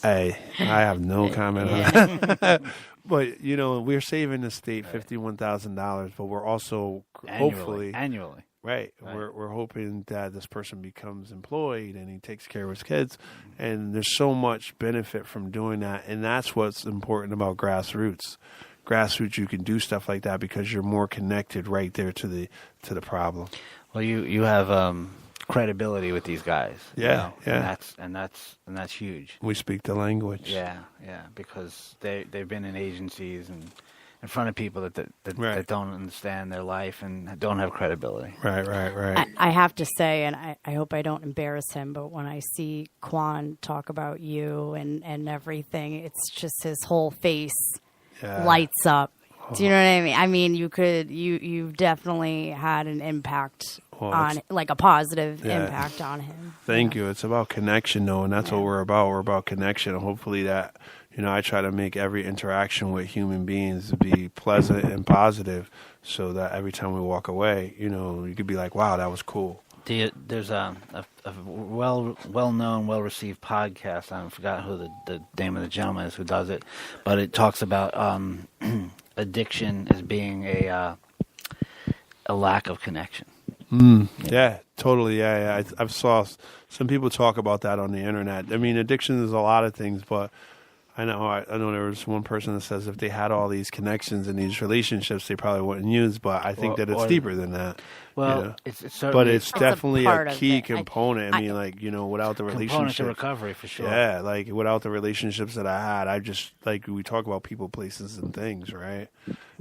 Hey, I have no comment on that. But, we're saving the state $51,000, but we're also hopefully annually. Right. We're hoping that this person becomes employed and he takes care of his kids. And there's so much benefit from doing that. And that's what's important about grassroots. Grassroots, you can do stuff like that because you're more connected right there to the problem. Well, you have credibility with these guys. Yeah, yeah. And that's huge. We speak the language. Yeah, because they've been in agencies and in front of people that Right. don't understand their life and don't have credibility. Right. I have to say, and I hope I don't embarrass him, but when I see Quan talk about you and everything, it's just his whole face lights up. Do you know what I mean? I mean, you've definitely had an impact on, like a positive impact on him. Thank you. It's about connection, though, and that's what we're about. We're about connection. And hopefully that, I try to make every interaction with human beings be pleasant and positive, so that every time we walk away, you could be like, wow, that was cool. There's a well-known, well-received podcast. I forgot who the name of the gentleman is who does it, but it talks about addiction as being a lack of connection. Yeah, totally. Yeah. I've saw some people talk about that on the internet. I mean, addiction is a lot of things, but I know there was one person that says if they had all these connections and these relationships, they probably wouldn't use. But I think that it's deeper than that. Well, it's but it's definitely a key it. component. I mean, without the component relationships, to recovery for sure. Yeah, without the relationships that I had, I just we talk about people, places, and things, right?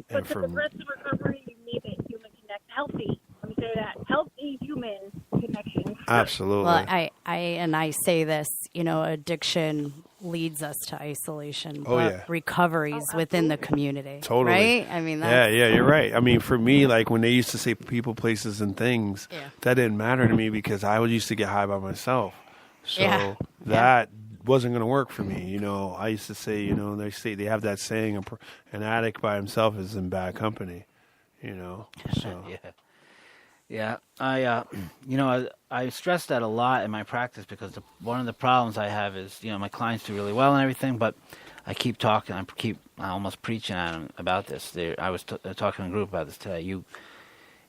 But And for the rest of recovery, you need a human healthy. Let me say that, healthy human connection. Absolutely. Well, I say this, addiction leads us to isolation, but recovery is within the community. Totally. Right? I mean, you're right. I mean, for me, when they used to say people, places, and things, that didn't matter to me because I used to get high by myself. So that wasn't going to work for me. I used to say, they have that saying, an addict by himself is in bad company, so. Yeah, I stress that a lot in my practice because one of the problems I have is, my clients do really well and everything, but I keep talking, I almost preaching at them about this. I was talking in a group about this today.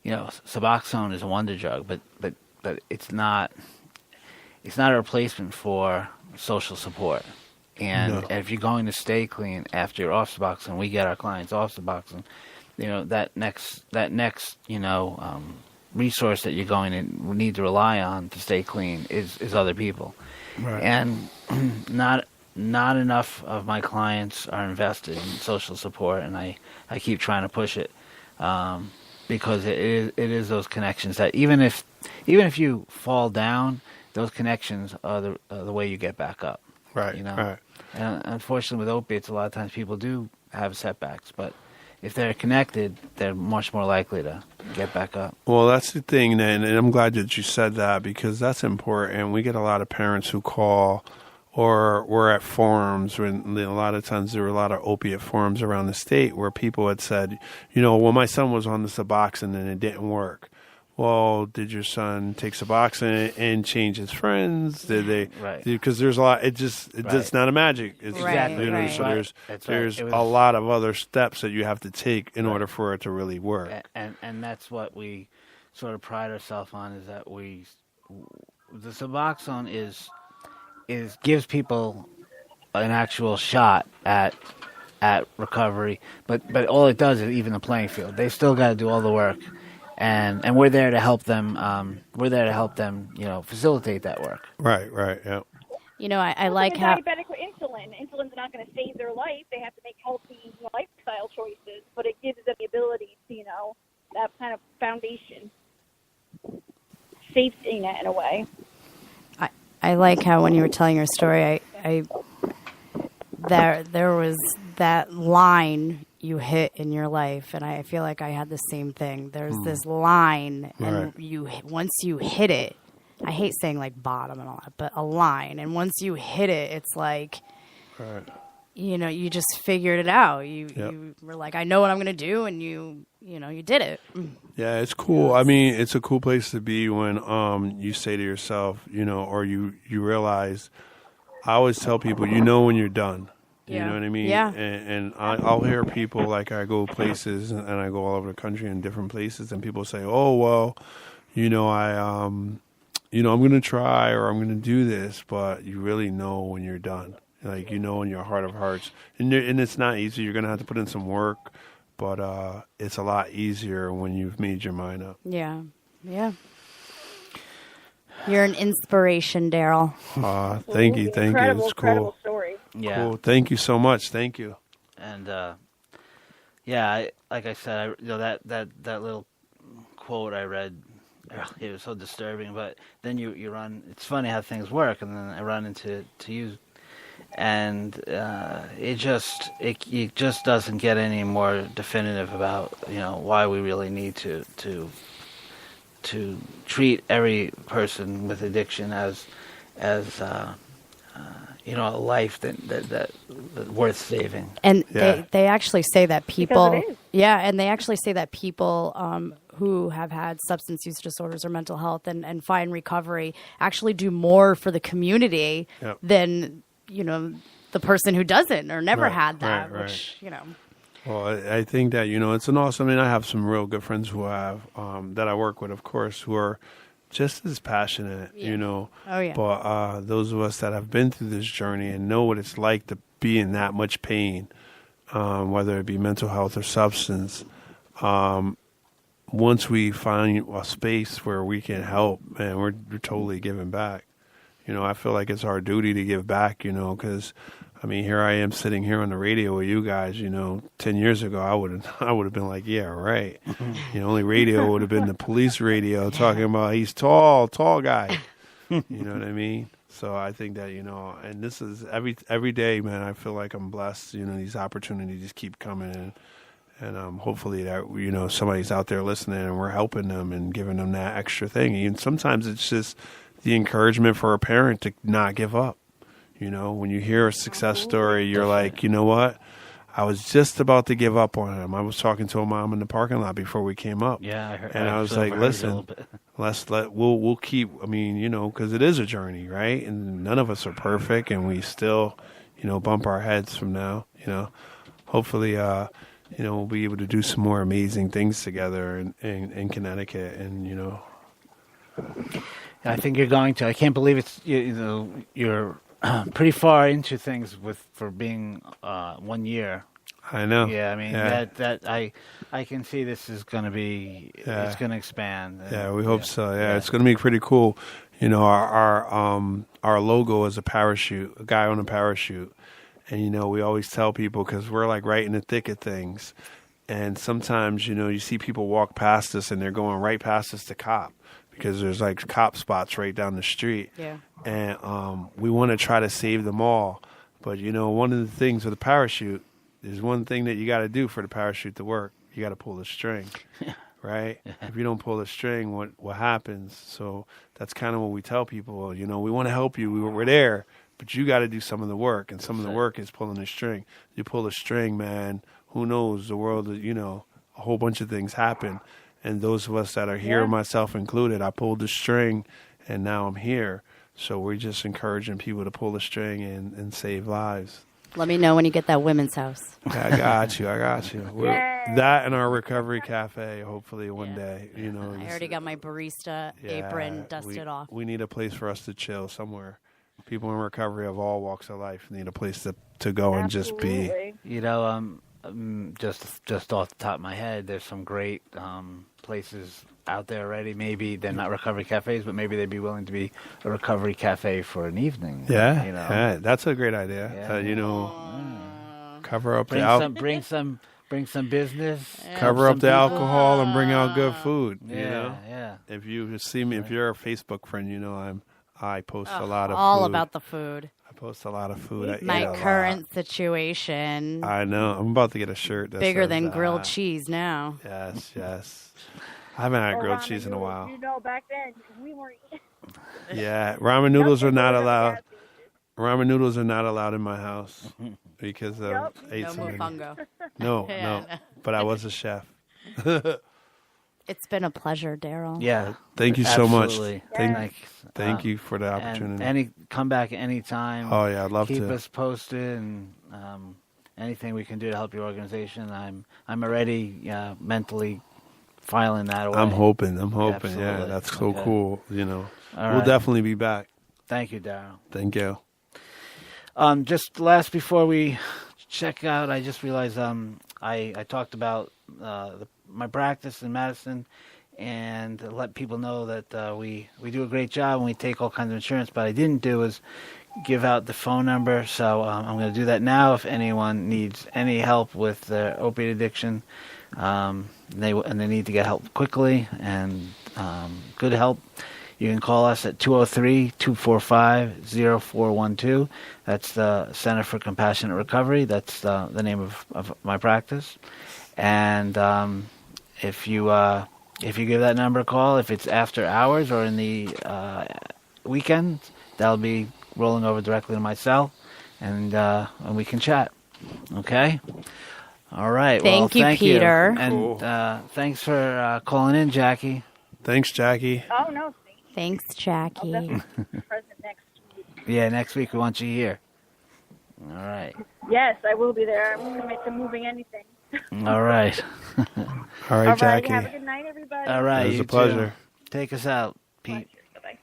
Suboxone is a wonder drug, but it's not a replacement for social support. And if you're going to stay clean after you're off Suboxone, we get our clients off Suboxone. That next resource that you're going to need to rely on to stay clean is other people. Right. And not enough of my clients are invested in social support, and I keep trying to push it because it is those connections that even if you fall down, those connections are the way you get back up. Right. Right. And unfortunately, with opiates, a lot of times people do have setbacks, but if they're connected, they're much more likely to get back up. Well, that's the thing, then, and I'm glad that you said that because that's important. We get a lot of parents who call, or we're at forums, and a lot of times there were a lot of opiate forums around the state where people had said, well, my son was on the Suboxone and it didn't work. well, did your son take Suboxone and change his friends? Did they? Right. Because there's a lot. It's Right. not a magic. It's, Exactly. You know, Right. so Right. That's right. there's It was- a lot of other steps that you have to take in order for it to really work. And that's what we sort of pride ourselves on, is that the Suboxone gives people an actual shot at recovery, but all it does is even the playing field. They still got to do all the work, and we're there to help them. We're there to help them, facilitate that work. Right. Yeah. I like how. Diabetic with insulin. Insulin's not going to save their life. They have to make healthy lifestyle choices, but it gives them the ability to, that kind of foundation, safety net in a way. I like how when you were telling your story, there was that line you hit in your life, and I feel like I had the same thing. There's this line, and once you hit it, I hate saying like bottom and all that, but a line, and once you hit it, it's like, you just figured it out. You were like, I know what I'm going to do, and you did it. Yeah, it's cool. I mean, it's a cool place to be when you say to yourself, or you realize. I always tell people, when you're done. You know what I mean? Yeah. And I'll hear people, like, I go places and I go all over the country in different places, and people say, oh, well, I'm going to try, or I'm going to do this, but you really know when you're done. Like, in your heart of hearts. And it's not easy. You're going to have to put in some work, but it's a lot easier when you've made your mind up. Yeah. You're an inspiration, Daryl. Thank you. Incredible, It's cool. incredible story. Yeah. Cool. Thank you so much. Thank you. And like I said, that little quote I read, it was so disturbing. But then you run. It's funny how things work, and then I run into you, and it just doesn't get any more definitive about why we really need to treat every person with addiction as a life that worth saving. And they actually say that people, Because it is. and they actually say that people who have had substance use disorders or mental health and find recovery actually do more for the community than, the person who doesn't or never had that, which. Well, I think that, it's an awesome, I have some real good friends who have, that I work with, of course, who are just as passionate, Oh, yeah. But those of us that have been through this journey and know what it's like to be in that much pain, whether it be mental health or substance, once we find a space where we can help, man, we're totally giving back. I feel like it's our duty to give back, because here I am sitting here on the radio with you guys. 10 years ago, I would have been like, yeah, right. Only radio would have been the police radio talking about he's tall guy. You know what I mean? So I think that and this is every day, man. I feel like I'm blessed. These opportunities just keep coming, and hopefully that somebody's out there listening, and we're helping them and giving them that extra thing. And sometimes it's just the encouragement for a parent to not give up. When you hear a success story, you're like, you know what? I was just about to give up on him. I was talking to a mom in the parking lot before we came up. Yeah, I heard. And I was like, listen, we'll keep, because it is a journey, right? And none of us are perfect, and we still, bump our heads from now, Hopefully, we'll be able to do some more amazing things together in Connecticut, and, I think you're going to. I can't believe it's, you're pretty far into things for being 1 year. I know. Yeah, that I can see this is going to be it's going to expand. Yeah, we hope so. Yeah, it's going to be pretty cool. Our logo is a parachute, a guy on a parachute, and we always tell people, because we're like right in the thick of things, and sometimes you see people walk past us and they're going right past us to cop, because there's like cop spots right down the street. Yeah. And we want to try to save them all. But, one of the things with a parachute, there's one thing that you got to do for the parachute to work. You got to pull the string, right? If you don't pull the string, what happens? So that's kind of what we tell people. We want to help you. We're there, but you got to do some of the work. And some of the work is pulling the string. You pull the string, man, who knows? The world, a whole bunch of things happen. And those of us that are here, myself included, I pulled the string, and now I'm here. So we're just encouraging people to pull the string and save lives. Let me know when you get that women's house. I got you. That and our recovery cafe, hopefully one day. You know, I already got my barista apron dusted off. We need a place for us to chill somewhere. People in recovery of all walks of life need a place to go and just be. You know, just off the top of my head, there's some great places out there already. Maybe they're not recovery cafes, but maybe they'd be willing to be a recovery cafe for an evening. Yeah, you know? yeah, that's a great idea. Yeah. You know, cover up bring some business. cover up the people. alcohol and bring out good food. Yeah, You know? yeah. If you see me, if you're a Facebook friend, you know I post a lot of all food. about the food. I post a lot of food. I eat My a lot. current situation, I know. I'm about to get a shirt that bigger says than that. grilled cheese now. Yes. I haven't had grilled ramen cheese in a noodles. while. You know, back then we weren't. Yeah, ramen noodles are not allowed. Ramen noodles are not allowed in my house because I ate No some. mofongo. No. Yeah. But I was a chef. It's been a pleasure, Daryl. Yeah. Thank you so much. Absolutely. Thank you for the And opportunity. come back anytime. Oh yeah, I'd love Keep to. us posted, and anything we can do to help your organization. I'm already mentally filing that away. I'm hoping. Yeah, Absolutely. that's so Okay. cool. You know, All we'll right. definitely be back. Thank you, Daryl. Thank you. Just last before we check out, I just realized I talked about my practice in Madison, and let people know that we do a great job and we take all kinds of insurance. But I didn't do is give out the phone number, so I'm going to do that now. If anyone needs any help with their opiate addiction, they need to get help quickly and good help, you can call us at 203-245-0412. That's the Center for Compassionate Recovery. That's the name of my practice. And if you give that number a call, if it's after hours or in the weekend, that'll be rolling over directly to my cell, and we can chat. Okay? All right. Thank you, Peter. And Cool. Thanks for calling in, Jackie. Thanks, Jackie. Oh no, Thanks, Jackie. definitely be present next week. Yeah, next week we want you here. All right. Yes, I will be there. I'm going to make them moving anything. All right. All right, All right, Jackie. have a good night, everybody. All right. It was you a pleasure. too. Take us out, Pete. Bye-bye.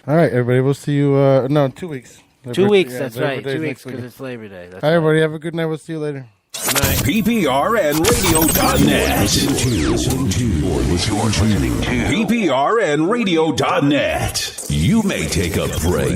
All right, everybody. We'll see you. 2 weeks. 2 weeks. Yeah, That's Labor right. Day's 2 weeks next week. because it's Labor Day. That's All right, right. everybody. Have a good night. We'll see you later. PPRNradio.net. Listen to PPRNradio.net. You may take a break.